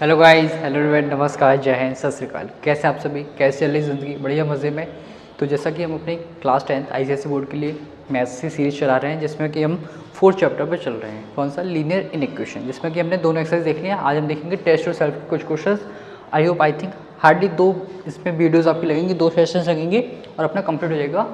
Hello guys, hello everyone, नमस्कार, जय हिंद, सत श्री अकाल। कैसे आप सभी, कैसे चल रही ज़िंदगी? बढ़िया, मज़े में। तो जैसा कि हम अपनी क्लास 10th आईसीएसई बोर्ड के लिए मैथ्स की सीरीज़ चला रहे हैं, जिसमें कि हम 4th चैप्टर पर चल रहे हैं। कौन सा? लीनियर इनइक्वेशन, जिसमें कि हमने दोनों एक्सरसाइज देख लिया। आज हम देखेंगे टेस्ट योर सेल्फ के कुछ क्वेश्चन। आई थिंक हार्डली 2 इसमें वीडियोज़ आपकी लगेंगी, 2 सेशंस लगेंगे और अपना कंप्लीट हो जाएगा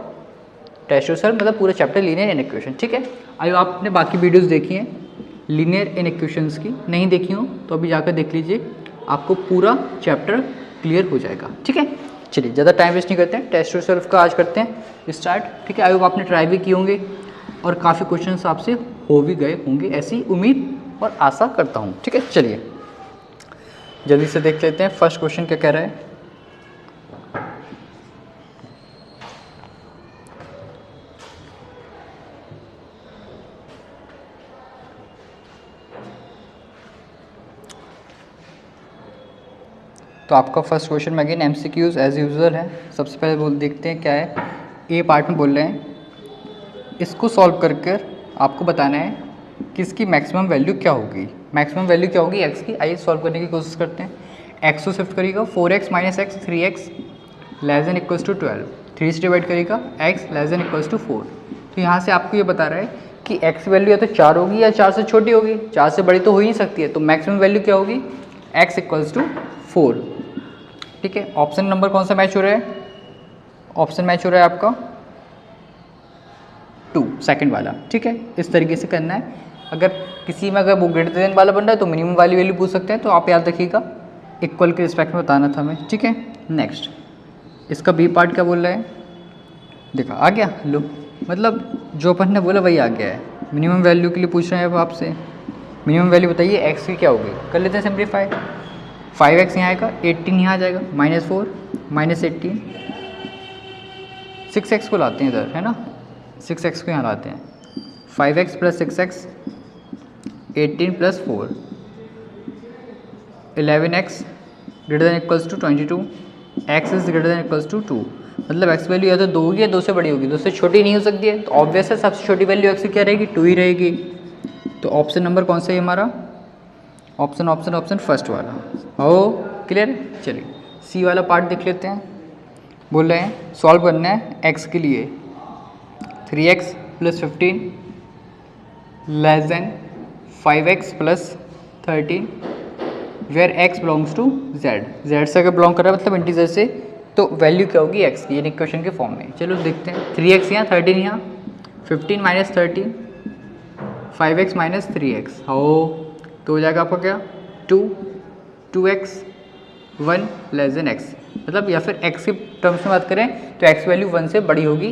टेस्ट योर सेल्फ, मतलब पूरा चैप्टर लीनियर इनइक्वेशन। ठीक है, आपने बाकी वीडियोज़ देखी हैं लीनियर इनइक्वेशंस की, नहीं देखी हो तो अभी जाकर देख लीजिए, आपको पूरा चैप्टर क्लियर हो जाएगा। ठीक है, चलिए ज़्यादा टाइम वेस्ट नहीं करते हैं, टेस्ट योरसेल्फ का आज करते हैं स्टार्ट। ठीक है, आई होप आपने ट्राई भी किए होंगे और काफ़ी क्वेश्चंस आपसे हो भी गए होंगे, ऐसी उम्मीद और आशा करता हूँ। ठीक है, चलिए जल्दी से देख लेते हैं फर्स्ट क्वेश्चन क्या कह रहा है। तो आपका फर्स्ट क्वेश्चन में अगेन एमसीक्यूज एज यूजुअल है। सबसे पहले देखते हैं क्या है। ए पार्ट में बोल रहे हैं, इसको सॉल्व कर कर आपको बताना है कि इसकी मैक्सिमम वैल्यू क्या होगी। मैक्सिमम वैल्यू क्या होगी एक्स की? आइए सॉल्व करने की कोशिश करते हैं। एक्स को शिफ्ट करिएगा, 4x minus x 3x less than equals to 12, 3 से डिवाइड करिएगा, x less than equals to 4। तो यहाँ से आपको ये बता रहा है कि x वैल्यू या तो 4 होगी या 4 से छोटी होगी, 4 से बड़ी तो हो ही नहीं सकती है। तो मैक्सिमम वैल्यू क्या होगी? x equals to 4। ठीक है, ऑप्शन नंबर कौन सा मैच हो रहा है? ऑप्शन मैच हो रहा है आपका 2, सेकंड वाला। ठीक है, इस तरीके से करना है। अगर किसी में अगर वो ग्रेटर देन वाला बन रहा है तो मिनिमम वाली वैल्यू पूछ सकते हैं, तो आप याद रखिएगा इक्वल के रिस्पेक्ट में बताना था हमें। ठीक है, नेक्स्ट इसका बी पार्ट क्या बोल रहा है? देखा आ गया, लो मतलब जो अपन ने बोला वही आ गया है। मिनिमम वैल्यू के लिए पूछ रहे हैं अब आपसे। मिनिमम वैल्यू बताइए एक्स की क्या होगी? कर लेते हैं सिंप्लीफाई। 5x यहाँ आएगा, 18 यहाँ आ जाएगा, -4 -18, 6x को लाते हैं इधर, है ना, 6x को यहाँ लाते हैं। 5x plus 6x 18 plus 4 11x greater than equals to 22, x is greater than equals to 2। मतलब x वैल्यू या तो 2 होगी या 2 से बड़ी होगी, 2 से छोटी नहीं हो सकती है। तो ऑब्वियस है सबसे छोटी वैल्यू x की क्या रहेगी? 2 ही रहेगी। तो ऑप्शन नंबर कौन सा है हमारा? ऑप्शन फर्स्ट वाला। Oh clear? चलिए सी वाला पार्ट देख लेते हैं। बोल रहे हैं सॉल्व करना है x के लिए 3x plus 15 less than 5x plus 13 where x belongs to z। z से अगर बिलोंग कर रहा है मतलब इंटीजर से, तो वैल्यू क्या होगी x की, यानी इक्वेशन के फॉर्म में। चलो देखते हैं। 3x यहाँ, 13 यहाँ, 15 माइनस 13, 5x माइनस 3x, हो तो हो जाएगा आपका क्या? 2x 1 less than x। मतलब या फिर x के टर्म्स में बात करें तो x वैल्यू 1 से बड़ी होगी।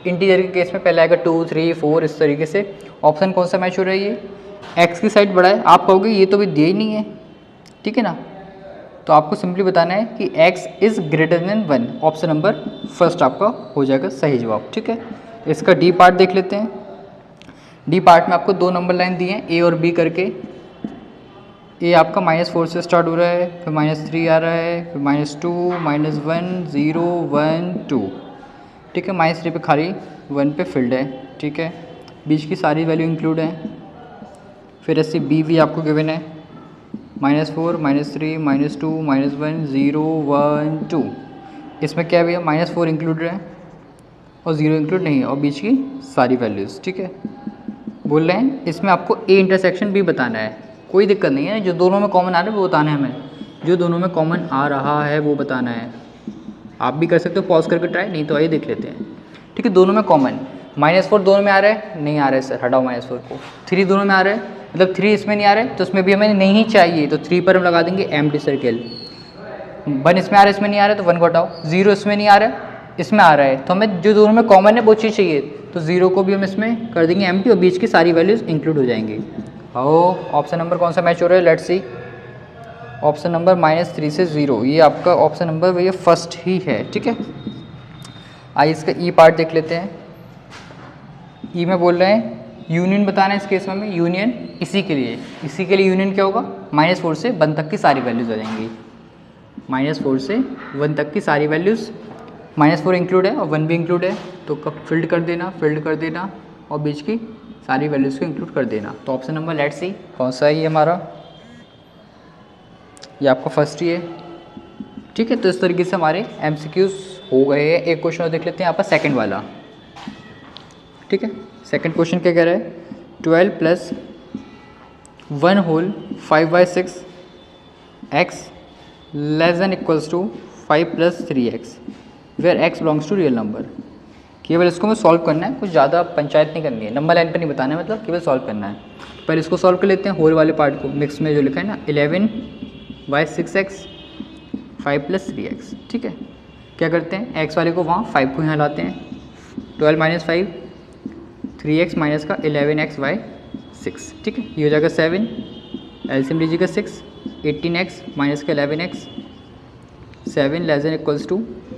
इंटीजर के केस में पहले आएगा 2 3 4 इस तरीके से। ऑप्शन कौन सा मैच हो रहा है? ये x की साइड बड़ा है। आप कहोगे ये तो भी दिया ही नहीं है, ठीक है ना, तो आपको सिंपली बताना है कि x is greater than 1। Option number first आपका हो जाएगा सही जवाब। ठीक है, इसका डी पार्ट देख लेते हैं। डी पार्ट में आपको 2 नंबर लाइन दिए हैं, ए और बी करके। ए आपका -4 से स्टार्ट हो रहा है, फिर -3 आ रहा है, फिर -2 -1 0 1 2। ठीक है, -3 पे खाली 1 पे फिल्ड है। ठीक है, बीच की सारी वैल्यू इंक्लूड है। फिर ऐसे बी भी आपको गिवन है, -4 -3 -2 -1 0 1 2। इसमें क्या भैया -4 इंक्लूड है और 0 इंक्लूड नहीं है, और बीच की सारी वैल्यूज़। ठीक है, बोल रहे हैं इसमें आपको ए इंटरसेक्शन भी बताना है। कोई दिक्कत नहीं है, जो दोनों में कॉमन आ रहा है वो बताना है हमें, जो दोनों में कॉमन आ रहा है वो बताना है। आप भी कर सकते हो पॉज करके ट्राई, नहीं तो आइए देख लेते हैं। ठीक है, दोनों में कॉमन -4 दोनों में आ रहा है, नहीं आ रहा है सर, हटाओ -4 को। 3 दोनों में आ रहा है, मतलब 3 इसमें नहीं आ रहा है तो इसमें भी हमें नहीं चाहिए, तो 3 पर हम लगा देंगे एम्प्टी सर्किल। 1 इसमें आ रहा है, इसमें नहीं आ रहा है तो 1 को हटाओ। 0 इसमें नहीं आ रहा है, इसमें आ रहा है, तो हमें जो दोनों में कॉमन है वो चीज़ चाहिए, तो 0 को भी हम इसमें कर देंगे एम्प्टी और बीच की सारी वैल्यूज़ इंक्लूड हो जाएंगी। आओ ऑप्शन नंबर कौन सा मैच हो रहा है? Let's see. ऑप्शन नंबर -3 से 0, ये आपका ऑप्शन नंबर भैया फर्स्ट ही है। ठीक है, आइए इसका ई पार्ट देख लेते हैं। ई में बोल रहे हैं यूनियन बताना है इस केस में हमें। यूनियन इसी के लिए यूनियन क्या होगा? -4 से 1 तक की सारी वैल्यूज़ आ जाएंगी। -4 से 1 तक की सारी वैल्यूज़, -4 इंक्लूड है और 1 भी इंक्लूड है, तो कब फिल्ड कर देना और बीच की सारी वैल्यूज़ को इंक्लूड कर देना। तो ऑप्शन नंबर लेट्स सी कौन सा है ये हमारा? ये आपका फर्स्ट ही है, ठीक है। तो इस तरीके से हमारे MCQs हो गए हैं। एक क्वेश्चन और देख लेते हैं यहाँ पर सेकंड वाला, ठीक है। सेकंड क्वेश्चन क्या कह रहा है, 12 + 1 whole 5/6 x <= 5 + 3x where x belongs to real number. केवल इसको मैं सॉल्व करना है, कुछ ज़्यादा पंचायत नहीं करनी है, नंबर लाइन पर नहीं बताना है, मतलब केवल सॉल्व करना है। पहले इसको सॉल्व कर लेते हैं, होल वाले पार्ट को, मिक्स में जो लिखा है ना 11/6x 5 + 3x, ठीक है। क्या करते हैं, x वाले को वहाँ 5 को यहाँ लाते हैं, 12 - 5 3x माइनस का 11x/6, ठीक है। ये हो जाएगा 7, एलसीएम लीजिएगा 6, 18x माइनस का 11x, 7 <=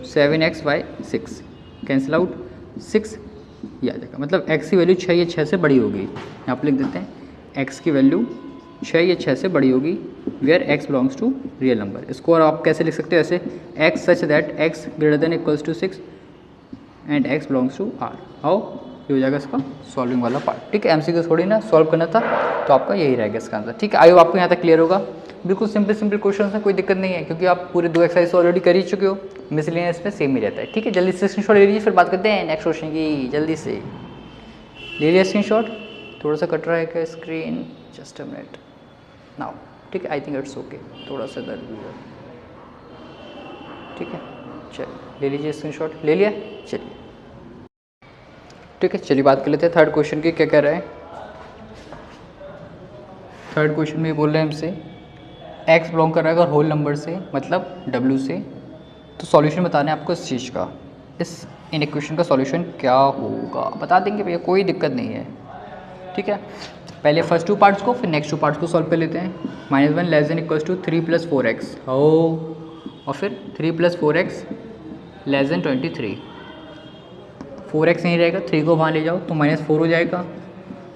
7x/6 कैंसिल आउट 6, ये आ जाएगा। मतलब x की वैल्यू 6 या 6 से बड़ी होगी, यहाँ पर लिख देते हैं x की वैल्यू 6 या 6 से बड़ी होगी where x belongs to real number. इसको और आप कैसे लिख सकते हो, ऐसे x such that x > 6 and x belongs to R। How, ये हो जाएगा इसका सॉल्विंग वाला पार्ट, ठीक है। एमसीक्यू थोड़ी ना सॉल्व करना था, तो आपका यही रहेगा इसका आंसर, ठीक है। आई होप आपको यहाँ तक क्लियर होगा। बिल्कुल सिंपल क्वेश्चन है, कोई दिक्कत नहीं है, क्योंकि आप पूरे 2 एक्सरसाइज ऑलरेडी कर ही चुके हो। मिसलेनियस में सेम ही रहता है, ठीक है। जल्दी से स्क्रीनशॉट ले लीजिए, फिर बात करते हैं नेक्स्ट क्वेश्चन की। जल्दी से ले लिया स्क्रीनशॉट, थोड़ा सा कट रहा है क्या screen, just a minute now, ठीक है। आई थिंक इट्स ओके, थोड़ा सा दर्द भी है, ठीक है। चलिए ले लीजिए स्क्रीनशॉट, ले लिया, चलिए ठीक है। चलिए बात कर लेते हैं थर्ड क्वेश्चन की, क्या कह रहा है। थर्ड क्वेश्चन में बोल रहे हैं हमसे x बिलोंग कर रहा है अगर होल नंबर से, मतलब w से, तो सॉल्यूशन बताना है आपको इस चीज़ का। इस इन इक्वेशन का सॉल्यूशन क्या होगा बता देंगे भैया, कोई दिक्कत नहीं है, ठीक है। पहले फर्स्ट 2 पार्ट्स को, फिर नेक्स्ट 2 पार्ट्स को सॉल्व कर लेते हैं। -1 <= 3 + 4x हो, और फिर 3 + 4x <= 23। 4x नहीं रहेगा, 3 को वहाँ ले जाओ तो -4 हो जाएगा,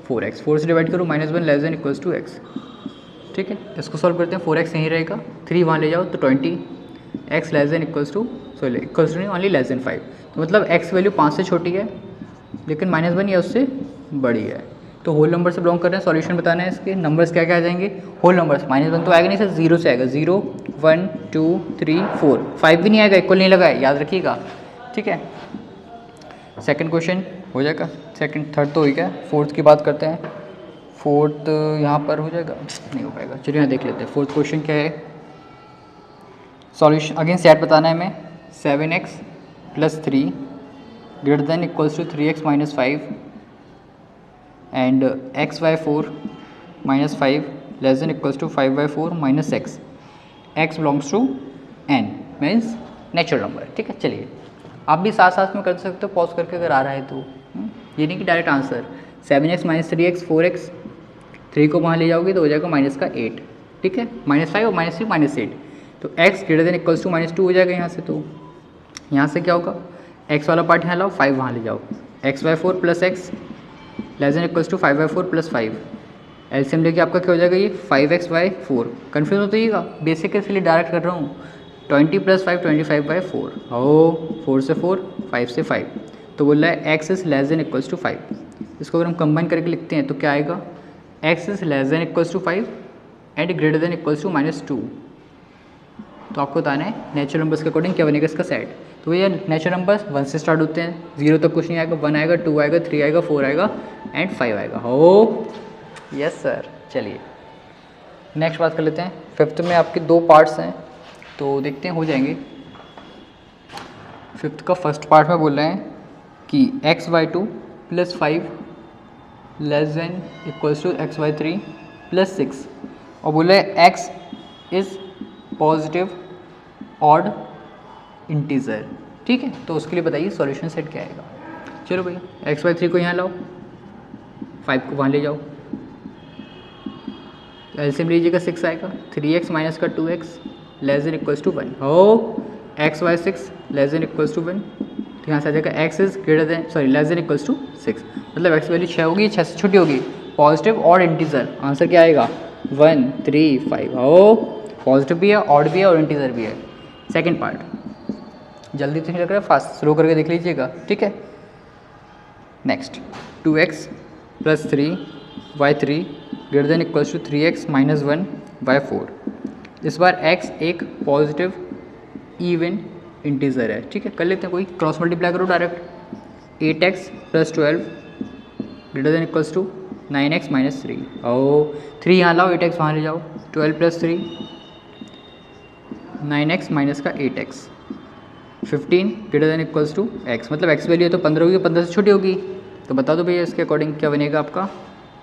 4x 4 से डिवाइड करो, -1 <= x, ठीक है। इसको सॉल्व करते हैं, 4x नहीं रहेगा, 3 वहाँ ले जाओ तो 20, x <= नहीं ओनली <5। तो मतलब x वैल्यू 5 से छोटी है, लेकिन -1 या उससे बड़ी है। तो होल नंबर से बिलोंग कर रहे हैं, सॉल्यूशन बताना है इसके। नंबर्स क्या क्या आ जाएंगे, होल नंबर्स -1 तो आएगा नहीं सर, 0 से आएगा, 0 1 2 3 4, 5 भी नहीं आएगा, इक्वल नहीं लगा है, याद रखिएगा, ठीक है। सेकंड क्वेश्चन हो जाएगा, सेकंड थर्ड तो हो गया, फोर्थ की बात करते हैं। फोर्थ यहाँ पर हो जाएगा, नहीं हो पाएगा, चलिए यहाँ देख लेते हैं। फोर्थ क्वेश्चन क्या है, सॉल्यूशन अगेन सेट बताना है हमें। 7x + 3 > 3x - 5 and x/4 - 5 <= 5/4 - x, x belongs to n means natural number, ठीक है। चलिए आप भी साथ साथ में कर सकते हो, पॉज करके अगर आ रहा है तो, ये नहीं कि direct answer. 7x - 3x 4x, 3 को वहाँ ले जाओगे तो हो जाएगा -8, ठीक है। -5 और -3 -8, तो x <= -2 हो जाएगा यहाँ से। तो यहाँ से क्या होगा, x वाला पार्ट यहाँ लाओ, 5 वहाँ ले जाओ, x/4 + x <= 5/4 + 5, एलसीएम लेके आपका क्या हो जाएगा, ये 5x/4। कन्फ्यूज होता है, बेसिक के लिए डायरेक्ट कर रहा हूँ। 20 + 5 25/4, हो 4 से 4 5 से 5, तो बोल रहा है x <= 5। इसको अगर हम कंबाइन करके लिखते हैं तो क्या आएगा, x <= 5 एंड <= -2। तो आपको बताना है नेचुरल नंबर्स के अकॉर्डिंग क्या बनेगा इसका सेट। तो ये नेचुरल नंबर्स 1 से स्टार्ट होते हैं, 0 तक कुछ नहीं आएगा, 1 आएगा, 2 आएगा, 3 आएगा, 4 आएगा एंड 5 आएगा। हो यस सर। चलिए नेक्स्ट बात कर लेते हैं। फिफ्थ में आपके 2 पार्ट्स हैं, तो देखते हैं हो जाएंगे। फिफ्थ का फर्स्ट पार्ट में बोल रहे हैं कि x/2 + 5 <= x/3 + 6, और बोले x is positive odd integer, ठीक है। तो उसके लिए बताइए सॉल्यूशन सेट क्या आएगा। चलो भैया x/3 को यहाँ लाओ, 5 को वहाँ ले जाओ, एलसीएम लीजिएगा 6 आएगा, 3x - 2x <= 1, हो x/6 <= 1, तो यहाँ से आ जाएगा x इज <= 6, मतलब x वैल्यू 6 होगी, 6 से छोटी होगी, पॉजिटिव ऑड इंटीजर। आंसर क्या आएगा 1 3 5, हो पॉजिटिव भी है, ऑड भी है और इंटीजर भी है। सेकंड पार्ट जल्दी तो नहीं लग रहा है, फास्ट स्लो करके देख लीजिएगा, ठीक है। नेक्स्ट 2x + 3y3 <= 3x - 1/4, इस बार x एक पॉजिटिव इवन इंटीजर है, ठीक है। कर लेते हैं, कोई क्रॉस मल्टीप्लाई करो direct. 8x + 12 greater than equals to 9x - 3। और 3 यहाँ लाओ, 8x वहाँ ले जाओ। 12 + 3 9x माइनस का 8x 15 greater than equals to x, मतलब x वैल्यू है तो 15 होगी, 15 से छोटी होगी। तो बता दो भैया इसके अकॉर्डिंग क्या बनेगा आपका।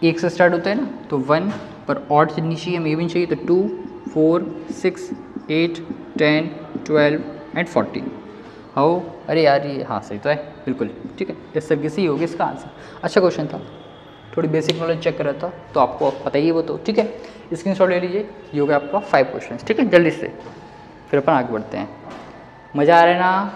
1 से स्टार्ट होता है ना, तो 1 पर ऑड चलनी चाहिए, हमें इवन चाहिए, तो 2 4 6 8 10 12 एंड 14। हाउ, अरे यार ये हाँ सही तो है बिल्कुल, ठीक है। इस तरीके से ही होगी इसका आंसर। अच्छा क्वेश्चन था, थोड़ी बेसिक नॉलेज चेक कर रहा था, तो आपको पता ही है वो तो, ठीक है। स्क्रीनशॉट ले लीजिए, ये हो गया आपका 5 क्वेश्चन, ठीक है। जल्दी से फिर अपन आगे बढ़ते हैं। मज़ा आ रहा है ना,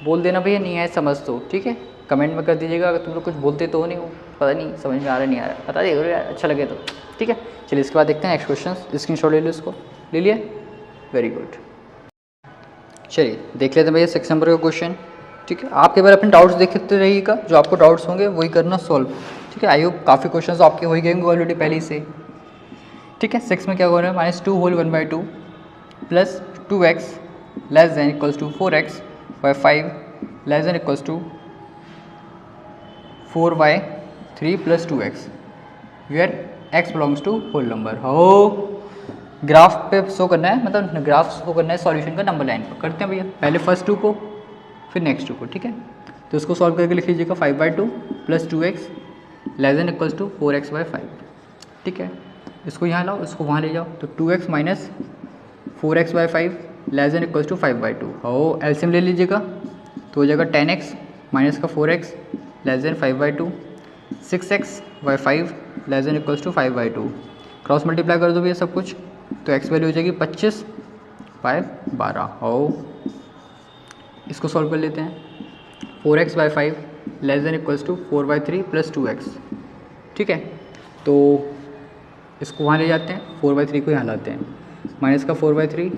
बोल देना भैया नहीं आए समझ तो, ठीक है। कमेंट में कर दीजिएगा अगर तुम लोग कुछ बोलते तो नहीं हो, पता नहीं समझ में आ रहा नहीं आ रहा, बता दीजिए यार अच्छा लगे तो, ठीक है। चलिए इसके बाद देखते हैं नेक्स्ट क्वेश्चन। स्क्रीनशॉट ले लो, इसको ले लिया, वेरी गुड। चलिए देख लेते हैं भैया 6 नंबर का क्वेश्चन, ठीक है। आपके बार अपने डाउट्स देखते रहिएगा, जो आपको डाउट्स होंगे वही करना सॉल्व, ठीक है। आई होप काफ़ी क्वेश्चन आपके हो गए होंगे ऑलरेडी पहले से, ठीक है। 6 में क्या हो रहा है, -2 whole 1/2 plus 2x less than equals to 4x by 5 less than equals to 4y3 plus 2x where x belongs to whole number. हो ग्राफ पे शो करना है, मतलब ग्राफ शो करना है सॉल्यूशन का नंबर लाइन पर। करते हैं भैया, पहले फर्स्ट 2 को फिर नेक्स्ट 2 को, ठीक है। तो इसको सॉल्व करके लिख लीजिएगा 5/2 plus 2x less than equals to 4x by 5, ठीक है। इसको यहाँ लाओ, इसको वहाँ ले जाओ, तो 2x minus 4x by 5 less than equals to 5/2। हो एलसीएम ले लीजिएगा, तो हो जाएगा 10x माइनस का 4x less than 5/2, 6x by 5 less than equals to 5/2। Cross multiply कर दो भैया सब कुछ, तो x वैल्यू हो जाएगी 25 बाई 12। हो इसको सॉल्व कर लेते हैं। 4x by 5 less than equals to 4/3 plus 2x, ठीक है। तो इसको वहाँ ले जाते हैं, 4/3 को यहाँ लाते हैं, माइनस का 4/3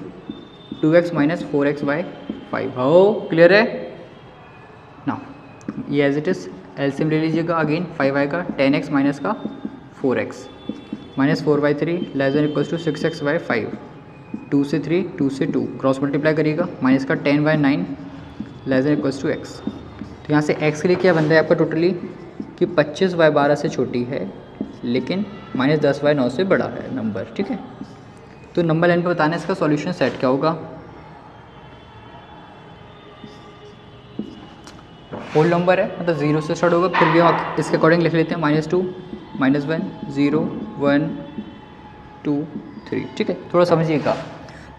2x माइनस 4x बाई 5। हो क्लियर है ना, ये एज इट इज़ एलसीएम ले लीजिएगा। अगेन 5 आएगा, 10x माइनस का 4x minus 4/3 less than equals to 6x by 5, 2 से 3 2 से 2 क्रॉस मल्टीप्लाई करिएगा, माइनस का 10/9 less than equals to x। तो यहाँ से x के लिए क्या बन रहा है आपका टोटली कि 25/12 से छोटी है, लेकिन -10/9 से बड़ा है नंबर, ठीक है। तो नंबर लाइन पर बताना इसका सॉल्यूशन सेट क्या होगा। होल नंबर है, मतलब 0 से स्टार्ट होगा, फिर भी हम इसके अकॉर्डिंग लिख लेते हैं -2 -1 0 1 2 3, ठीक है। थोड़ा समझिएगा,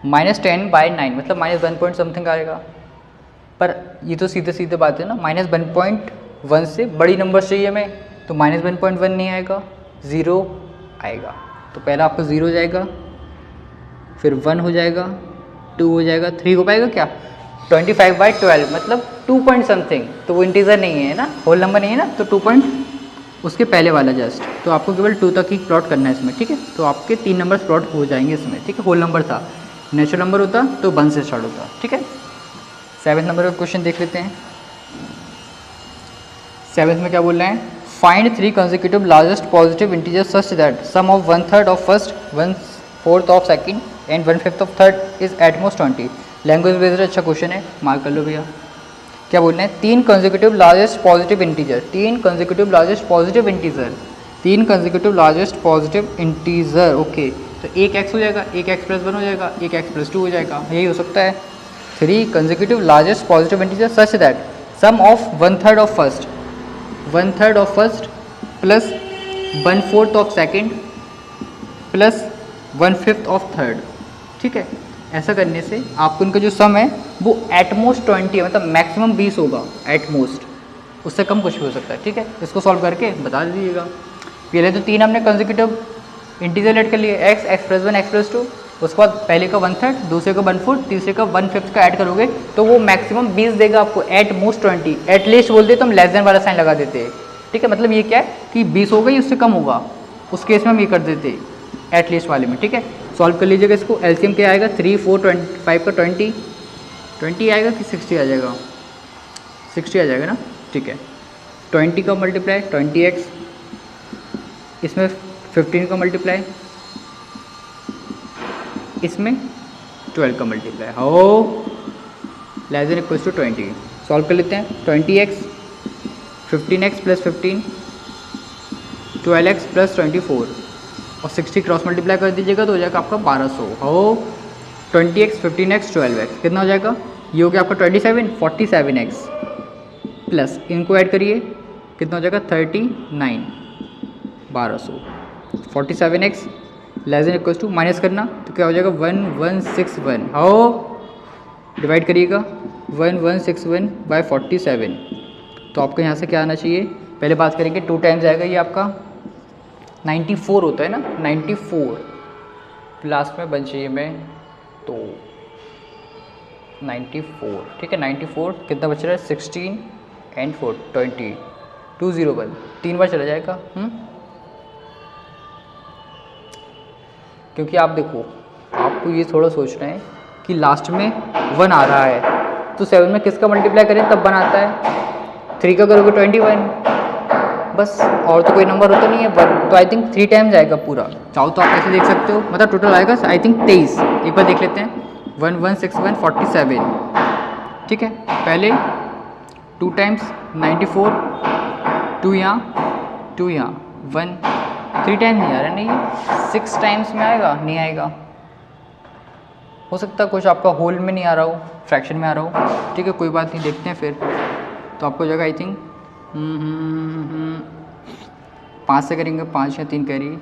-10/9 मतलब -1 पॉइंट समथिंग आएगा, पर ये तो सीधे सीधे बात है ना, -1.1 से बड़ी नंबर चाहिए हमें, तो -1.1 नहीं आएगा, 0 आएगा। तो पहला आपका 0 हो जाएगा, फिर 1 हो जाएगा, 2 हो जाएगा, 3 हो पाएगा क्या, 25/12 मतलब 2 पॉइंट समथिंग, तो वो इंटीजर नहीं है ना, होल नंबर नहीं है ना, तो 2 पॉइंट उसके पहले वाला जस्ट, तो आपको केवल 2 तक ही प्लॉट करना है इसमें, ठीक है। तो आपके 3 नंबर प्लॉट हो जाएंगे इसमें, ठीक है। होल नंबर था, नेचुरल नंबर होता तो 1 से स्टार्ट होता, ठीक है। 7 नंबर का क्वेश्चन देख लेते हैं। 7 में क्या बोल रहे हैं, find 3 consecutive largest positive integer such that sum of 1/3 of first 1/4 of second and 1/5 of third is at most 20। Language based अच्छा क्वेश्चन है, मार्क कर लो भैया। क्या बोल रहे हैं, 3 consecutive largest positive integer, 3 consecutive largest positive integer, 3 consecutive largest positive integer, okay. तो एक x हो जाएगा, एक x + 1 हो जाएगा, एक x + 2 हो जाएगा, यही हो सकता है। 3 consecutive largest positive integer such that sum of 1/3 of first 1/3 of first plus 1/4 of second plus 1/5 of third, ठीक है। ऐसा करने से आपको उनका जो सम है वो एटमोस्ट 20 है, मतलब मैक्सिमम 20 होगा एटमोस्ट, उससे कम कुछ भी हो सकता है, ठीक है। इसको सॉल्व करके बता दीजिएगा। पहले तो 3 हमने कंसेक्यूटिव इंटीजर लेट कर लिए, x + 1 x + 2, उसके बाद पहले का 1/3, दूसरे का 1/4, तीसरे का 1/5 का ऐड करोगे तो वो मैक्सिमम 20 देगा आपको, एट मोस्ट 20। एटलीस्ट बोलते तो हम लेस देन वाला साइन लगा देते हैं, ठीक है। मतलब ये क्या है कि 20 होगा, उससे कम होगा, उस केस में हम ये कर देते एटलीस्ट वाले में, ठीक है। सॉल्व कर लीजिएगा इसको, एलसीएम क्या आएगा, 3 4 25 का 20 आएगा कि 60 आ जाएगा, 60 आ जाएगा ना, ठीक है। 20 का मल्टीप्लाई 20x, इसमें 15 का मल्टीप्लाई इसमें 12 का मल्टीप्लाई, हो less than equals to 20। Solve कर लेते हैं। 20x 15x plus 15 12x plus 24 और 60 क्रॉस मल्टीप्लाई कर दीजिएगा तो हो जाएगा आपका 1200। हो 20x 15x 12x कितना हो जाएगा, ये हो गया आपका 27 47x प्लस इनको ऐड करिए कितना हो जाएगा 39 1200 47x less than equals to minus करना तो क्या हो जाएगा 1161। हो डिवाइड करिएगा 1161 बाय 47 तो आपको यहाँ से क्या आना चाहिए, पहले बात करेंगे 2 टाइम्स आएगा ये आपका 94 होता है ना, 94 लास्ट में बन चाहिए मैं तो 94 ठीक है। 94 कितना बच रहा है 16 एंड 4 20 201 3 बार चला जाएगा। क्योंकि आप देखो आपको ये थोड़ा सोचना है कि लास्ट में 1 आ रहा है तो 7 में किसका मल्टीप्लाई करें तब 1 आता है, 3 का करोगे 21 बस, और तो कोई नंबर होता नहीं है 1 तो आई थिंक 3 टाइम्स आएगा पूरा। चाहो तो आप ऐसे देख सकते हो, मतलब टोटल आएगा आई थिंक 23। एक बार देख लेते हैं 1161 47 ठीक है। पहले 2 टाइम्स 94 2 यहाँ 2 यहाँ 1 3 टाइम्स नहीं आ रहा, नहीं 6 टाइम्स में आएगा, नहीं आएगा, हो सकता है कुछ आपका होल में नहीं आ रहा हो, फ्रैक्शन में आ रहा हो, ठीक है कोई बात नहीं, देखते हैं फिर। तो आपको जगह आई थिंक 5 से करेंगे 5 या 3 कैरी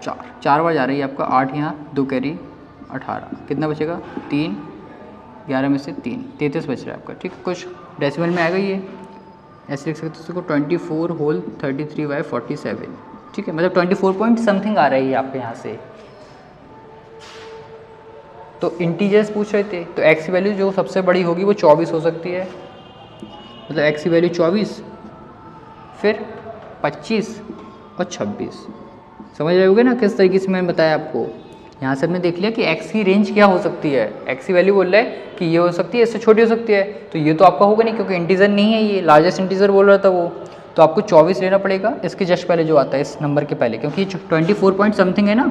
4 बार जा रही है आपका 8 यहाँ 2 कैरी 18 कितना बचेगा 3 11 में से 3 33 बच रहा है आपका, ठीक है। कुछ डेसिमल में आएगा ये ऐसे लिख सकते हो इसको 24 होल 33 बाय 47 ठीक है, मतलब 24 पॉइंट समथिंग आ रही है आपके यहाँ से। तो इंटीजर्स पूछ रहे थे तो एक्स की वैल्यू जो सबसे बड़ी होगी वो 24 हो सकती है, मतलब एक्स की वैल्यू 24 फिर 25 और 26। समझ रहे होगे ना किस तरीके से मैंने बताया आपको। यहाँ से हमने देख लिया कि एक्स की रेंज क्या हो सकती है, एक्स की वैल्यू बोल रहा है कि ये हो सकती है इससे छोटी हो सकती है, तो ये तो आपका होगा नहीं क्योंकि इंटीजर नहीं है, ये लार्जेस्ट इंटीजर बोल रहा था वो, तो आपको 24 लेना पड़ेगा इसके जस्ट पहले जो आता है इस नंबर के पहले, क्योंकि 24 पॉइंट समथिंग है ना,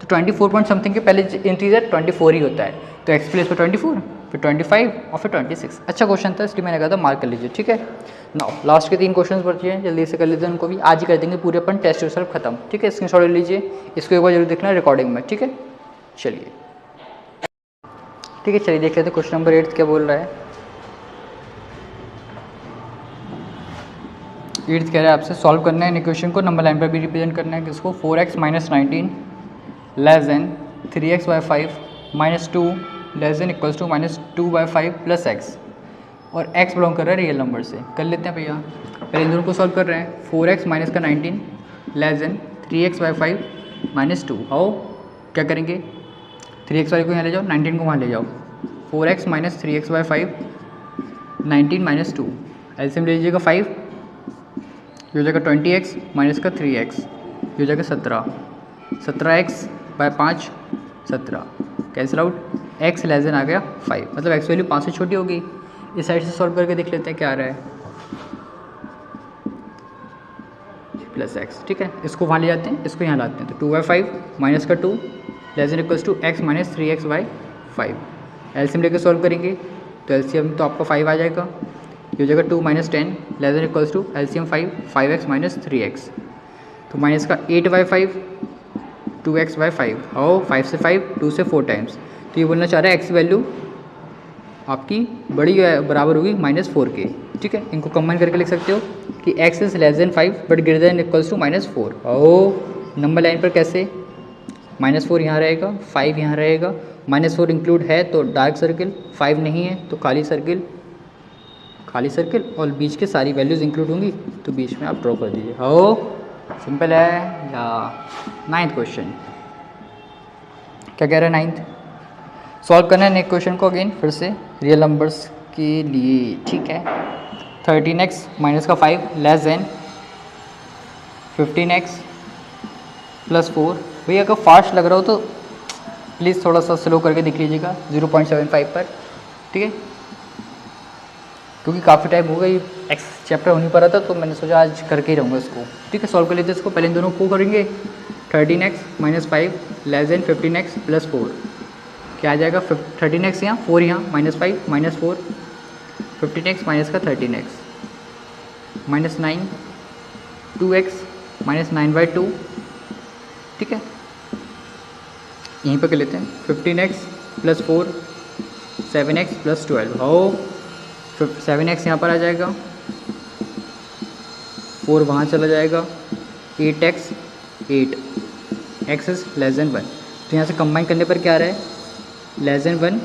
तो 24 पॉइंट समथिंग के पहले इंटीजर 24 ही होता है, तो एक्स प्लेस पर 24 फिर 25 और फिर 26। अच्छा क्वेश्चन था इसलिए मैंने कहा था मार्क कर लीजिए, ठीक है। नाउ लास्ट के 3 क्वेश्चन बचे हैं, जल्दी से कर लेते हैं उनको भी, आज ही कर देंगे पूरे अपन टेस्ट योरसेल्फ खत्म, ठीक है। स्क्रीनशॉट ले लीजिए, इसको एक बार जरूर देखना रिकॉर्डिंग में, ठीक है। चलिए ठीक है, चलिए देख लेते हैं क्वेश्चन नंबर 8 क्या बोल रहा है। 8 कह रहा है आपसे सॉल्व करना है इक्वेशन को, नंबर लाइन पर भी रिप्रेजेंट करना है किसको 4x minus 19 less than 3x by 5 minus 2 less than equals to minus 2 by 5 plus x, और x बिलोंग कर रहा है रियल नंबर से। कर लेते हैं भैया, पहले इन दोनों को सॉल्व कर रहे हैं। 4x माइनस का 19 less than 3x by 5 minus 2, आओ क्या करेंगे 3x वाले को यहाँ ले जाओ 19 को वहाँ ले जाओ, 4x minus 3x by 5 19 minus 2 LCM ले लीजिएगा 5, ये हो जाएगा 20x माइनस का 3x, ये हो जाएगा 17x by 5 17 cancel out, x less than आ गया 5, मतलब x वैल्यू 5 से छोटी होगी। इस साइड से सॉल्व करके देख लेते हैं क्या आ रहा है, प्लस x, ठीक है। इसको वहाँ ले जाते हैं, इसको यहाँ लाते हैं, तो 2 बाई 5 माइनस का 2 less than equals to x minus 3x by 5। LCM लेकर सॉल्व करेंगे तो एलसीएम तो आपका 5 आ जाएगा, ये हो जाएगा 2 minus 10 less than equals to LCM 5x minus 3x, तो माइनस का 8 बाई 5 2x बाई 5, और 5 से 5 2 से 4 टाइम्स, तो ये बोलना चाह रहा है x वैल्यू आपकी बड़ी बराबर होगी -4 के, ठीक है। इनको कंबाइन करके लिख सकते हो कि x is less than 5 but greater than equals to -4। और नंबर लाइन पर कैसे -4 यहाँ रहेगा 5 यहाँ रहेगा, -4 इंक्लूड है तो डार्क सर्किल, 5 नहीं है तो खाली सर्किल और बीच के सारी वैल्यूज़ इंक्लूड होंगी तो बीच में आप ड्रॉ कर दीजिए। हो सिंपल है। या 9th क्वेश्चन क्या कह रहा है 9th, सॉल्व करना है क्वेश्चन को अगेन फिर से रियल नंबर्स के लिए, ठीक है। 13x माइनस का 5 लेस देन 15x प्लस 4। भैया अगर फास्ट लग रहा हो तो प्लीज़ थोड़ा सा स्लो करके देख लीजिएगा 0.75 पर, ठीक है, क्योंकि काफ़ी टाइम हो गई एक्स चैप्टर होने पर था तो मैंने सोचा आज करके ही रहूँगा इसको, ठीक है। सॉल्व कर लेते हैं इसको, पहले इन दोनों को करेंगे 13x minus 5 less then 15x plus 4, क्या आ जाएगा 13x यहाँ 4 यहाँ माइनस 5 माइनस 4, 15x माइनस का 13x माइनस 9 2x माइनस 9/2, ठीक है। यहीं पर कर लेते हैं 15x प्लस 4 7x प्लस 12, हो 7x यहाँ पर आ जाएगा, 4 वहाँ चला जाएगा, 8x 8 x is less then 1, तो यहाँ से कंबाइन करने पर क्या आ रहा है लेस देन 1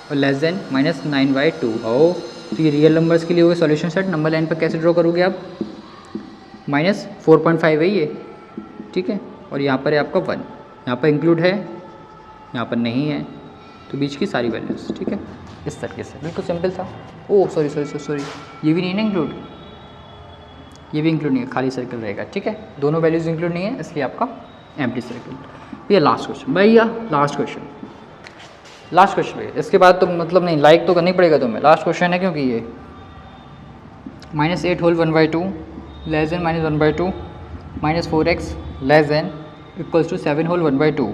और लेस देन माइनस 9/2, हो तो ये रियल नंबर्स के लिए होगा सॉल्यूशन सेट। नंबर लाइन पर कैसे ड्रॉ करोगे आप, माइनस 4.5 है ये, ठीक है, और यहाँ पर है आपका 1, यहाँ पर इंक्लूड है यहाँ पर नहीं है, तो बीच की सारी वैल्यूज़, ठीक है, इस तरीके से बिल्कुल सिंपल था। ओह सॉरी ये भी नहीं है इंक्लूड, ये भी इंक्लूड नहीं है, खाली सर्कल रहेगा, ठीक है, दोनों वैल्यूज़ इंक्लूड नहीं है इसलिए आपका एम्प्टी सर्कल। ये लास्ट क्वेश्चन भैया, लास्ट क्वेश्चन भैया, इसके बाद तो मतलब नहीं लाइक तो करनी पड़ेगा तुम्हें, लास्ट क्वेश्चन है क्योंकि ये -8 whole 1/2 less than -1/2 minus 4x less than equals to 7 whole 1/2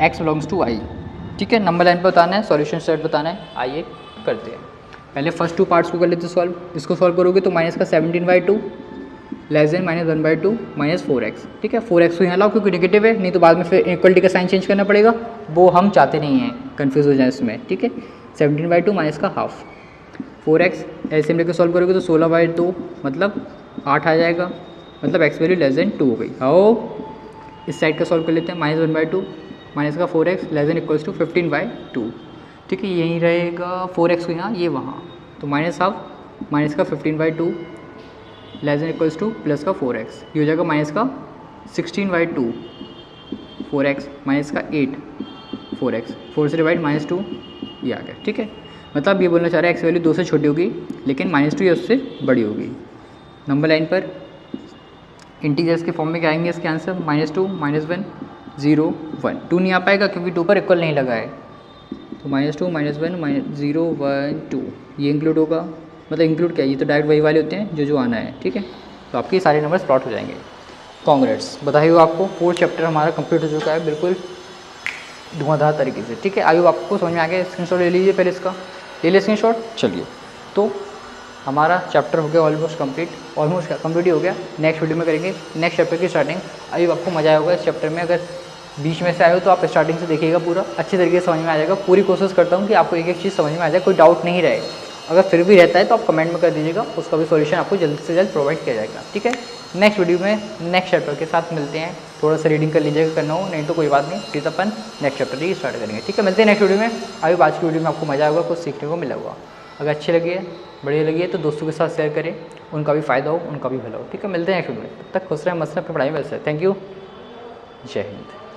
x belongs to i, ठीक है। नंबर लाइन पर बताना है, सॉल्यूशन सेट बताना है, आइए करते हैं। पहले फर्स्ट 2 पार्ट्स को कर लेते सॉल्व, इसको सॉल्व करोगे तो माइनस का 17/2 लेस देन -1/2 माइनस 4x, ठीक है। 4x को यहाँ लाओ क्योंकि नेगेटिव है, नहीं तो बाद में फिर इक्वलिटी का साइन चेंज करना पड़ेगा, वो हम चाहते नहीं हैं, कन्फ्यूज हो जाए इसमें, ठीक है। 17/2 माइनस का हाफ 4x एलसीएम लेकर सॉल्व करोगे तो 16/2 मतलब 8 आ जाएगा, मतलब x वैल्यू लेस देन 2 हो गई। आओ इस साइड का सॉल्व कर लेते हैं, -1/2 माइनस का 4x less than equals to 15/2, ठीक है, यहीं रहेगा 4x को यहाँ ये वहाँ, तो माइनस हाफ माइनस का 15/2 less than equals two plus का 4x, ये हो जाएगा माइनस का 16/2 4x माइनस का 8 4x 4 से डिवाइड -2 ये आ गया, ठीक है। मतलब ये बोलना चाह रहा है x वैल्यू 2 से छोटी होगी लेकिन -2 या उससे बड़ी होगी। नंबर लाइन पर इंटीजर्स के फॉर्म में क्या आएंगे इसके आंसर, -2 -1 0 1, 2 नहीं आ पाएगा क्योंकि 2 पर इक्वल नहीं लगा है, तो -2 -1 0 1 2 ये इंक्लूड होगा, मतलब इंक्लूड क्या, ये तो डायरेक्ट वही वाले होते हैं जो आना है, ठीक है। तो आपके सारे नंबर्स प्लॉट हो जाएंगे। कांग्रेट्स, बधाई हो आपको, 4 चैप्टर हमारा कंप्लीट हो चुका है बिल्कुल धुआंधार तरीके से, ठीक है। आई होप आपको समझ में आ गया, स्क्रीनशॉट ले लीजिए पहले इसका, ले लिया स्क्रीनशॉट। चलिए तो हमारा चैप्टर हो गया ऑलमोस्ट कंप्लीट ही हो गया। नेक्स्ट वीडियो में करेंगे नेक्स्ट चैप्टर की स्टार्टिंग। आई होप आपको मजा आया होगा इस चैप्टर में, अगर बीच में से आए हो तो आप स्टार्टिंग से देखिएगा, पूरा अच्छे तरीके से समझ में आ जाएगा। पूरी कोशिश करता हूँ कि आपको एक एक चीज़ समझ में आ जाए, कोई डाउट नहीं रहे। अगर फिर भी रहता है तो आप कमेंट में कर दीजिएगा, उसका भी सॉल्यूशन आपको जल्द से जल्द प्रोवाइड किया जाएगा, ठीक है। नेक्स्ट वीडियो में नेक्स्ट चैप्टर के साथ मिलते हैं, थोड़ा सा रीडिंग कर लीजिएगा, करना हो नहीं तो कोई बात नहीं, फिर अपन नेक्स्ट चैप्टर ही स्टार्ट करेंगे, ठीक है। मिलते हैं नेक्स्ट वीडियो में। अभी आज की वीडियो में आपको मजा होगा, कुछ सीखने को मिला होगा। अगर अच्छी लगी है, बढ़िया लगी है तो दोस्तों के साथ शेयर करें, उनका भी फ़ायदा हो, उनका भी भला हो, ठीक है। मिलते हैं नेक्स्ट वीडियो में, तब तक खुश रहें, मस्त रहें, अपनी पढ़ाई में व्यस्त रहें। थैंक यू, जय हिंद।